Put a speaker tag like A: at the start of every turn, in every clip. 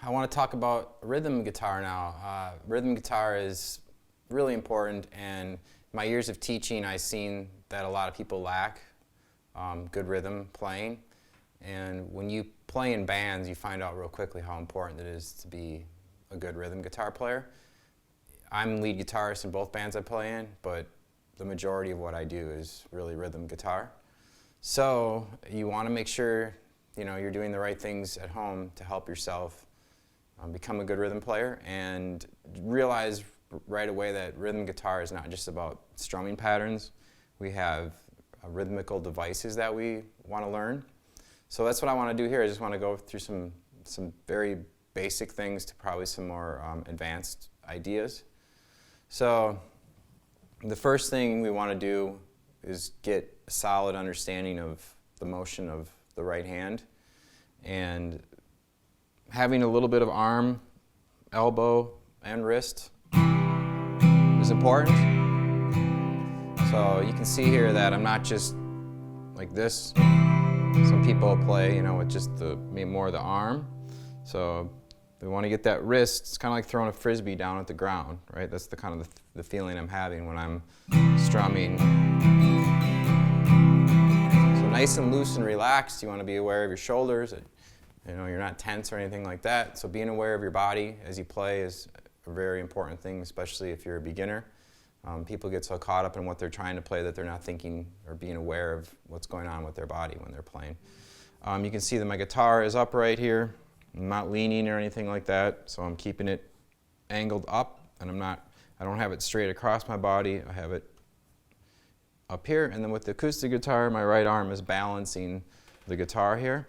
A: I want to talk about rhythm guitar now. Rhythm guitar is really important, and my years of teaching, I've seen that a lot of people lack good rhythm playing. And when you play in bands, you find out real quickly how important it is to be a good rhythm guitar player. I'm lead guitarist in both bands I play in, but the majority of what I do is really rhythm guitar. So you want to make sure you're doing the right things at home to help yourself become a good rhythm player, and realize right away that rhythm guitar is not just about strumming patterns. We have rhythmical devices that we want to learn. So that's what I want to do here. I just want to go through some very basic things to probably some more advanced ideas. So the first thing we want to do is get a solid understanding of the motion of the right hand, and having a little bit of arm, elbow, and wrist is important. So you can see here that I'm not just like this. Some people play, with just more of the arm. So we want to get that wrist. It's kind of like throwing a frisbee down at the ground, right? That's the kind of the feeling I'm having when I'm strumming. So nice and loose and relaxed. You want to be aware of your shoulders. You're not tense or anything like that. So being aware of your body as you play is a very important thing, especially if you're a beginner. People get so caught up in what they're trying to play that they're not thinking or being aware of what's going on with their body when they're playing. You can see that my guitar is upright here. I'm not leaning or anything like that, so I'm keeping it angled up, and I don't have it straight across my body. I have it up here, and then with the acoustic guitar, my right arm is balancing the guitar here.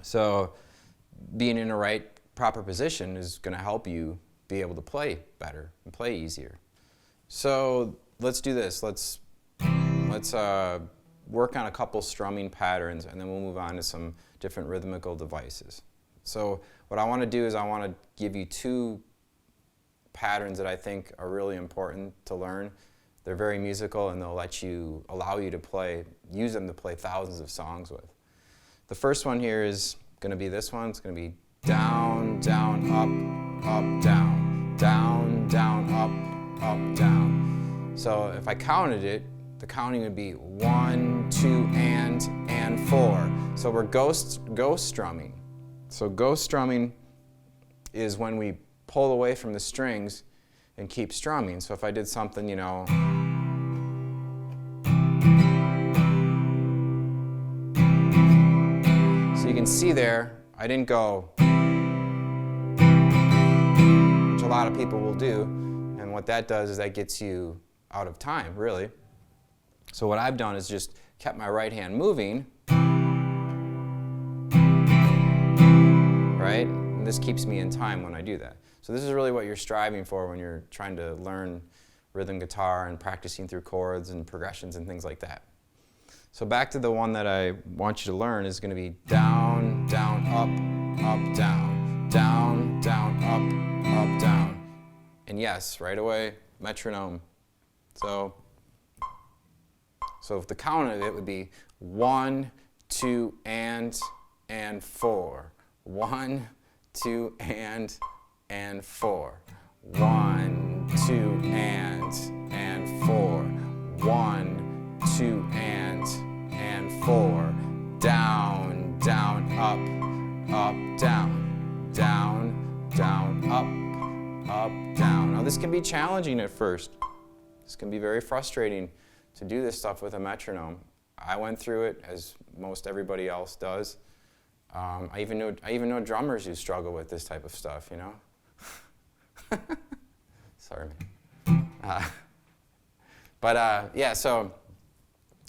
A: So being in the right, proper position is going to help you be able to play better and play easier. So let's do this. Let's work on a couple strumming patterns, and then we'll move on to some different rhythmical devices. So what I want to do is I want to give you two patterns that I think are really important to learn. They're very musical, and they'll allow you to use them to play thousands of songs with. The first one here is going to be this one. It's going to be down, down, up, up, down, down, down, up, up, down. So if I counted it, the counting would be 1, 2, and 4. So we're ghost strumming. So ghost strumming is when we pull away from the strings and keep strumming. So if I did something, so you can see there, I didn't go, which a lot of people will do, and what that does is that gets you out of time, really. So what I've done is just kept my right hand moving, right? And this keeps me in time when I do that. So this is really what you're striving for when you're trying to learn rhythm guitar and practicing through chords and progressions and things like that. So back to the one that I want you to learn is going to be down, down, up, down, down, down, up, down. And yes, right away, metronome. So if the count of it would be 1, 2, and 4. 1, 2, and 4. 1, 2, and 4. 1, 2, and 4. Down, down, up, down. Down, down, up, down. Now this can be challenging at first. This can be very frustrating to do this stuff with a metronome. I went through it, as most everybody else does. I even know drummers who struggle with this type of stuff, Sorry, man. So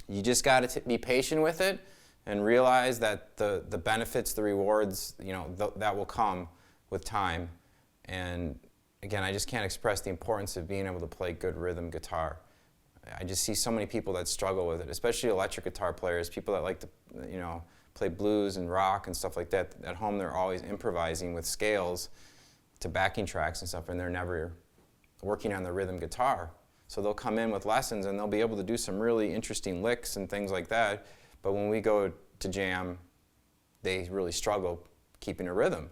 A: you just got to be patient with it and realize that the benefits, the rewards, that will come with time. And again, I just can't express the importance of being able to play good rhythm guitar. I just see so many people that struggle with it, especially electric guitar players, people that like to, play blues and rock and stuff like that. At home, they're always improvising with scales to backing tracks and stuff, and they're never working on the rhythm guitar. So they'll come in with lessons, and they'll be able to do some really interesting licks and things like that. But when we go to jam, they really struggle keeping a rhythm.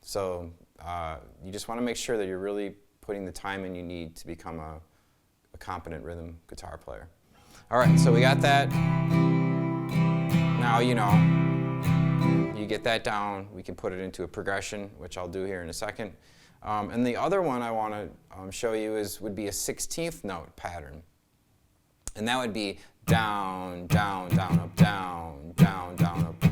A: So you just want to make sure that you're really putting the time in you need to become a competent rhythm guitar player. All right, so we got that. Now you know, you get that down, we can put it into a progression, which I'll do here in a second. And the other one I want to show you would be a 16th note pattern. And that would be down, down, down, up, down, down, down, up.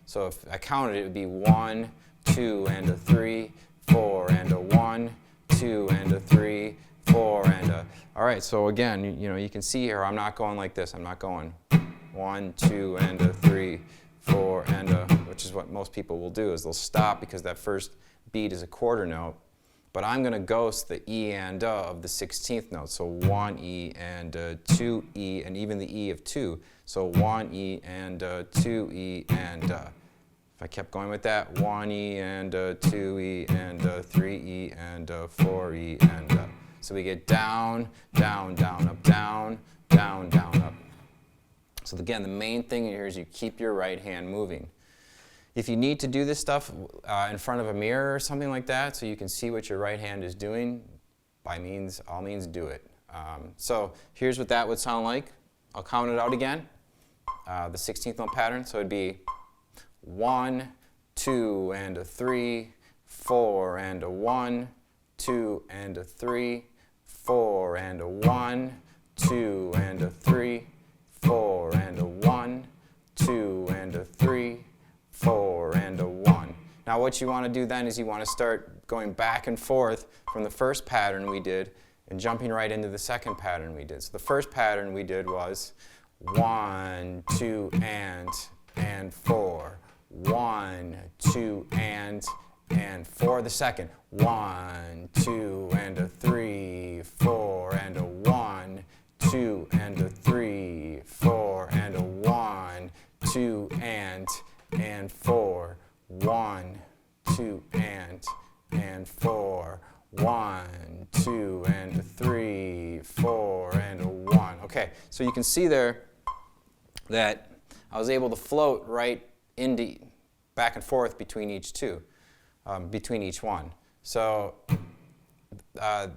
A: So if I counted, it would be 1, 2, and a 3, 4, and a 1, 2, and a 3, 4, and a... All right, so again, you know, you can see here, I'm not going like this. I'm not going 1, 2, and a 3, 4, and a... Which is what most people will do, is they'll stop because that first beat is a quarter note. But I'm going to ghost the E and A of the 16th note. So 1 E and 2 E, and even the E of 2. So 1 E and 2 E and if I kept going with that, 1 E and 2 E and 3 E and 4 E and so we get down, down, down, up, down, down, down, up. So again, the main thing here is you keep your right hand moving. If you need to do this stuff in front of a mirror or something like that, so you can see what your right hand is doing, by all means do it. So here's what that would sound like. I'll count it out again. The 16th note pattern, so it'd be 1, 2, and a 3, 4, and a 1, 2, and a 3, 4, and a 1, 2, and a 3, 4, and a 1, 2, and a 3, 4, and a 1. Now what you want to do then is you want to start going back and forth from the first pattern we did and jumping right into the second pattern we did. So the first pattern we did was 1, 2, and 4. 1, 2, and 4. The second, 1, 2, and a 3, 4, and a 1, 2, and a 3, 4, and a 1, 2, and 4, 1, 2, and 4, 1, 2, and a 3, 4, and a 1. Okay, so you can see there that I was able to float right into back and forth between each one. So,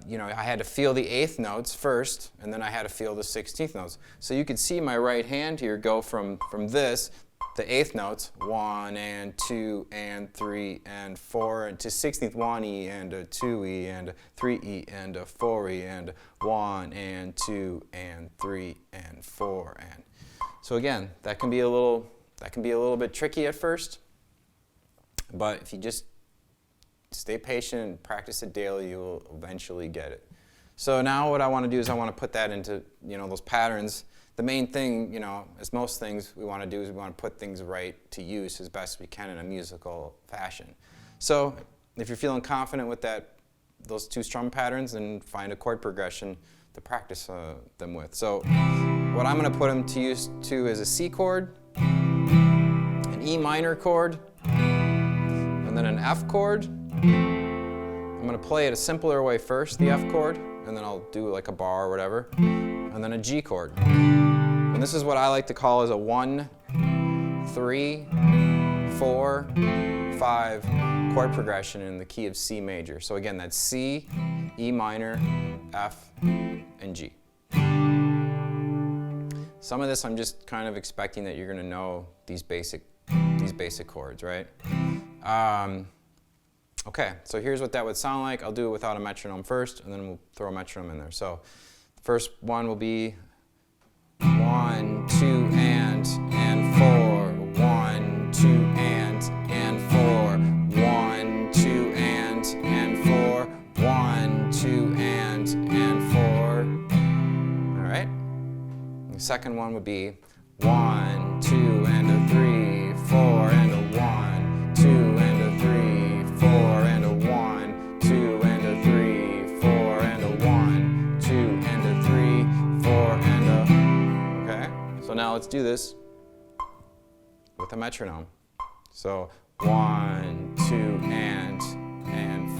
A: you know, I had to feel the 8th notes first, and then I had to feel the 16th notes. So you could see my right hand here go from this, the 8th notes, 1 and 2 and 3 and 4, and to 16th, 1 E and a 2 E and a 3 E and a 4 E and 1 and 2 and 3 and 4 and. So again, that can be a little bit tricky at first, but if you just stay patient and practice it daily, you will eventually get it. So now what I want to do is I want to put that into, you know, those patterns. The main thing, you know, as most things we want to do is we want to put things right to use as best we can in a musical fashion. So if you're feeling confident with those 2 strum patterns, then find a chord progression to practice them with. So what I'm going to put them to use to is a C chord, an E minor chord, and then an F chord. I'm going to play it a simpler way first, the F chord, and then I'll do like a bar or whatever, and then a G chord. And this is what I like to call as a 1, 3, 4, 5 chord progression in the key of C major. So again, that's C, E minor, F, and G. Some of this I'm just kind of expecting that you're going to know these basic chords, right? Okay, so here's what that would sound like. I'll do it without a metronome first, and then we'll throw a metronome in there. So the first one will be 1, 2, and 4. 1, 2, and 4. 1, 2, and 4. 1, 2, and 4. All right. The second one would be 1, 2, and a 3, 4, and a 1, 2, and a 3, 4, and a 1, 2, and a 3, 4, and a 1, 2, and a 3, 4, and a... Okay, so now let's do this with a metronome. So 1, 2, and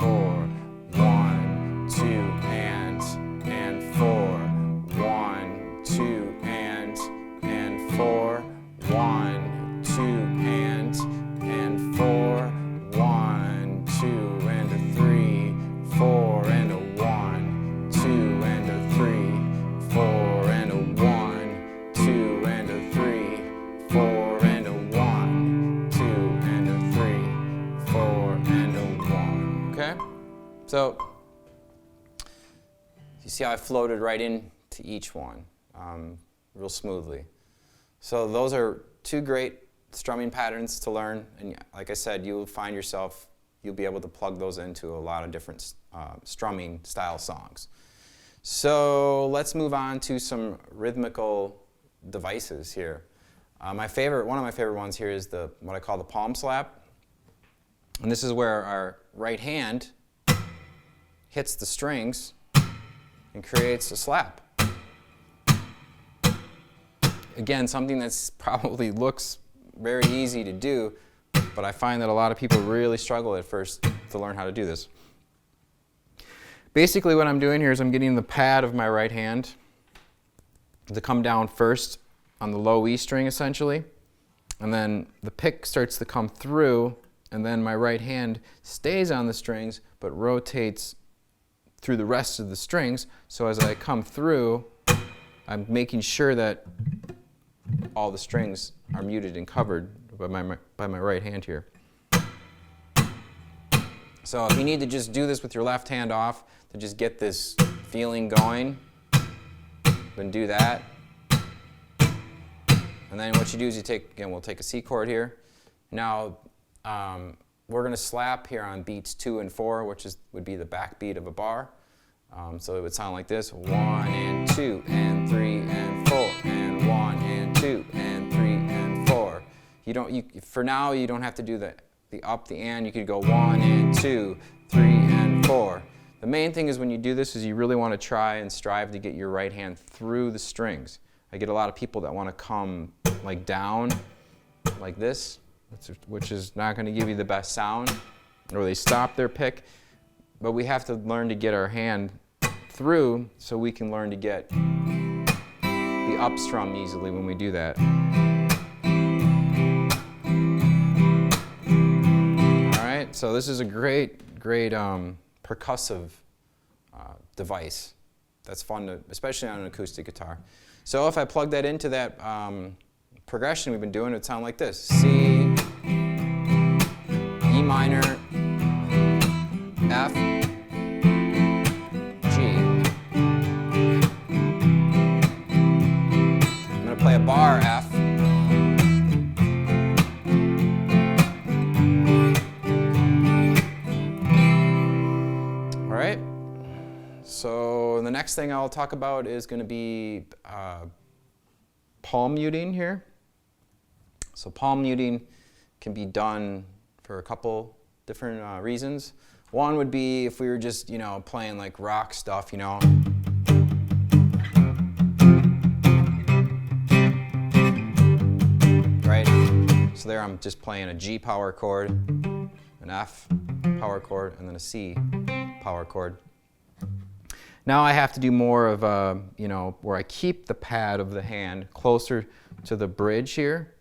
A: 4, 1, 2, and 4, 1, 2, and 4, 1, 2, and 4, 1, 2, So you see how I floated right into each one real smoothly. So those are two great strumming patterns to learn, and like I said, you'll find yourself, you'll be able to plug those into a lot of different strumming style songs. So let's move on to some rhythmical devices here. One of my favorite ones here is what I call the palm slap. And this is where our right hand hits the strings and creates a slap. Again, something that's probably looks very easy to do, but I find that a lot of people really struggle at first to learn how to do this. Basically what I'm doing here is I'm getting the pad of my right hand to come down first on the low E string essentially, and then the pick starts to come through, and then my right hand stays on the strings but rotates through the rest of the strings. So as I come through, I'm making sure that all the strings are muted and covered by my right hand here. So if you need to just do this with your left hand off to just get this feeling going, then do that. And then what you do is we'll take a C chord here. Now we're going to slap here on beats 2 and 4, which would be the backbeat of a bar. So it would sound like this: 1 and 2 and 3 and 4 and 1 and 2 and 3 and 4. For now you don't have to do the up, the and. You could go 1 and 2, 3 and 4. The main thing is when you do this is you really want to try and strive to get your right hand through the strings. I get a lot of people that want to come like down like this, which is not going to give you the best sound, or they stop their pick. But we have to learn to get our hand through so we can learn to get the up strum easily when we do that. All right, so this is a great percussive device that's fun to, especially on an acoustic guitar. So if I plug that into that progression we've been doing, it would sound like this: C, E minor, F, G. I'm going to play a bar F. All right. So the next thing I'll talk about is going to be palm muting here. So palm muting can be done for a couple different reasons. One would be if we were just, playing like rock stuff, right? So there I'm just playing a G power chord, an F power chord, and then a C power chord. Now I have to do more of where I keep the pad of the hand closer to the bridge here.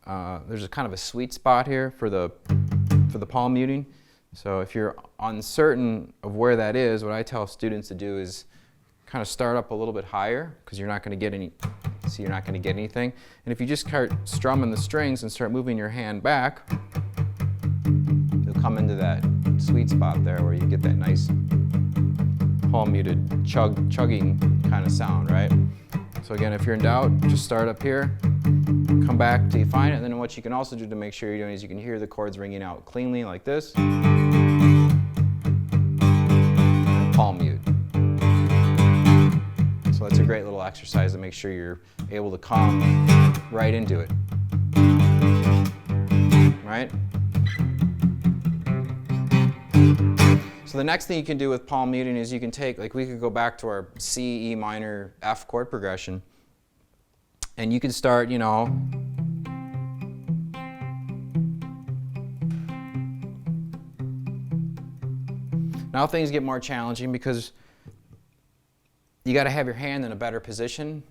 A: There's a kind of a sweet spot here for the palm muting. So if you're uncertain of where that is, what I tell students to do is kind of start up a little bit higher, because you're not going to get anything. And if you just start strumming the strings and start moving your hand back, you'll come into that sweet spot there where you get that nice palm muted chugging kind of sound, right? So again, if you're in doubt, just start up here, come back till you find it, and then what you can also do to make sure you're doing is you can hear the chords ringing out cleanly like this. And palm mute. So that's a great little exercise to make sure you're able to come right into it. Right? So the next thing you can do with palm muting is you can take, we could go back to our C, E minor, F chord progression, and you can start, Now things get more challenging because you got to have your hand in a better position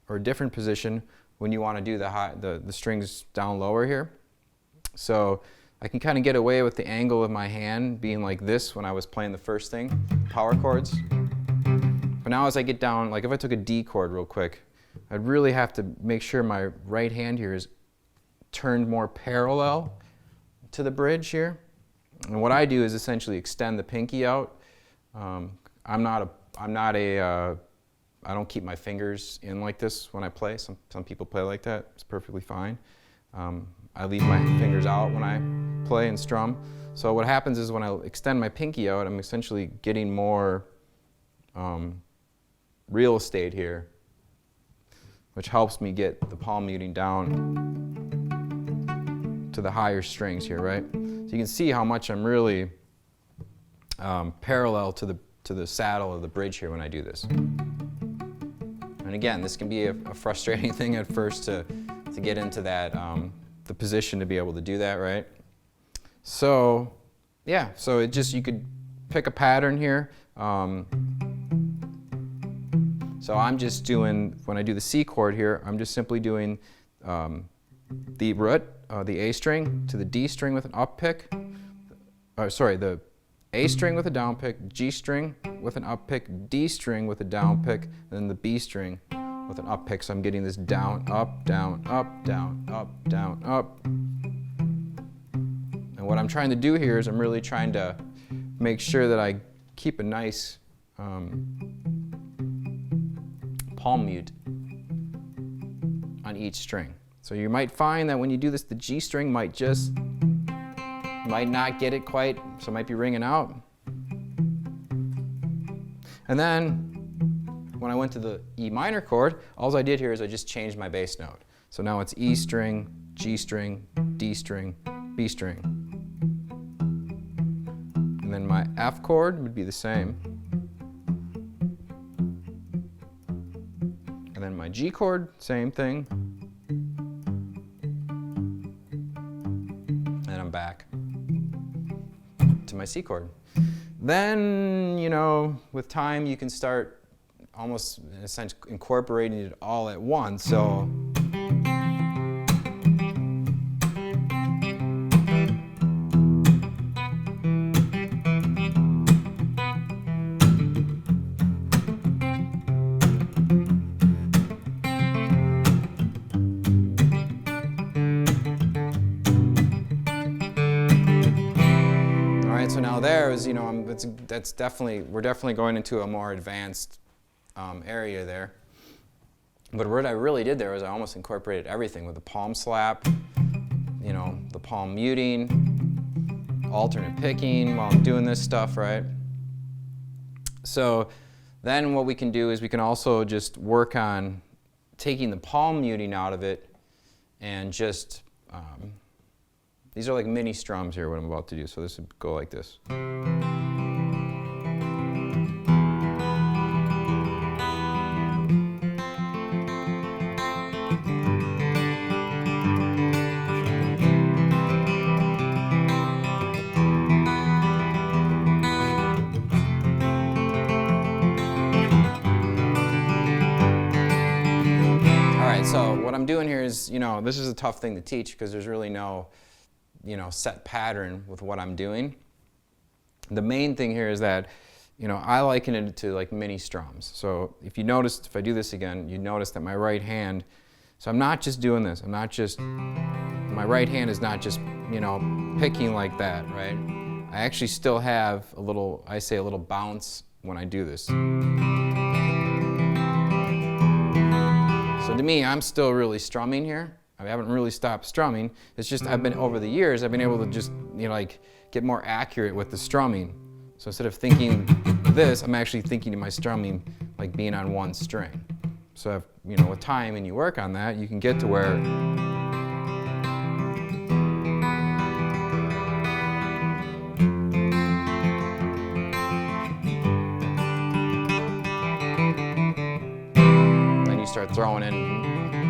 A: or a different position when you want to do the strings down lower here. So I can kind of get away with the angle of my hand being like this when I was playing the first thing, power chords. But now as I get down, like if I took a D chord real quick, I'd really have to make sure my right hand here is turned more parallel to the bridge here. And what I do is essentially extend the pinky out. I don't keep my fingers in like this when I play. Some people play like that. It's perfectly fine. I leave my fingers out when I play and strum. So what happens is when I extend my pinky out, I'm essentially getting more real estate here, which helps me get the palm muting down to the higher strings here, right? So you can see how much I'm really parallel to the saddle of the bridge here when I do this. And again, this can be a frustrating thing at first to get into that the position to be able to do that, right? So yeah, so you could pick a pattern here. So I'm just doing, when I do the C chord here, I'm just simply doing the root, the A string to the D string with an up pick. The A string with a down pick, G string with an up pick, D string with a down pick, and then the B string with an up pick. So I'm getting this down, up, down, up, down, up, down, up. And what I'm trying to do here is I'm really trying to make sure that I keep a nice palm mute on each string. So you might find that when you do this, the G string might not get it quite, so it might be ringing out. And then when I went to the E minor chord, all I did here is I just changed my bass note. So now it's E string, G string, D string, B string. And then my F chord would be the same. And then my G chord, same thing. And I'm back to my C chord. Then, you know, with time you can start almost, in a sense, incorporating it all at once. So so now there is, you know, we're definitely going into a more advanced area there. But what I really did there was I almost incorporated everything with the palm slap, you know, the palm muting, alternate picking while I'm doing this stuff, right? So then what we can do is we can also just work on taking the palm muting out of it and just these are like mini strums here, what I'm about to do. So this would go like this. All right, so what I'm doing here is, you know, this is a tough thing to teach because there's really no, you know, set pattern with what I'm doing. The main thing here is that, you know, I liken it to like mini strums. So if you notice, if I do this again, you notice that my right hand, so I'm not just doing this, my right hand is not just, you know, picking like that, right? I actually still have a little bounce when I do this. So to me, I'm still really strumming here. I haven't really stopped strumming. It's just over the years, I've been able to just, you know, like get more accurate with the strumming. So instead of thinking this, I'm actually thinking of my strumming like being on one string. So if, you know, with time and you work on that, you can get to where then you start throwing in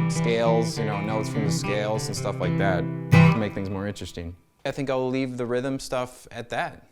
A: scales, you know, notes from the scales and stuff like that to make things more interesting. I think I'll leave the rhythm stuff at that.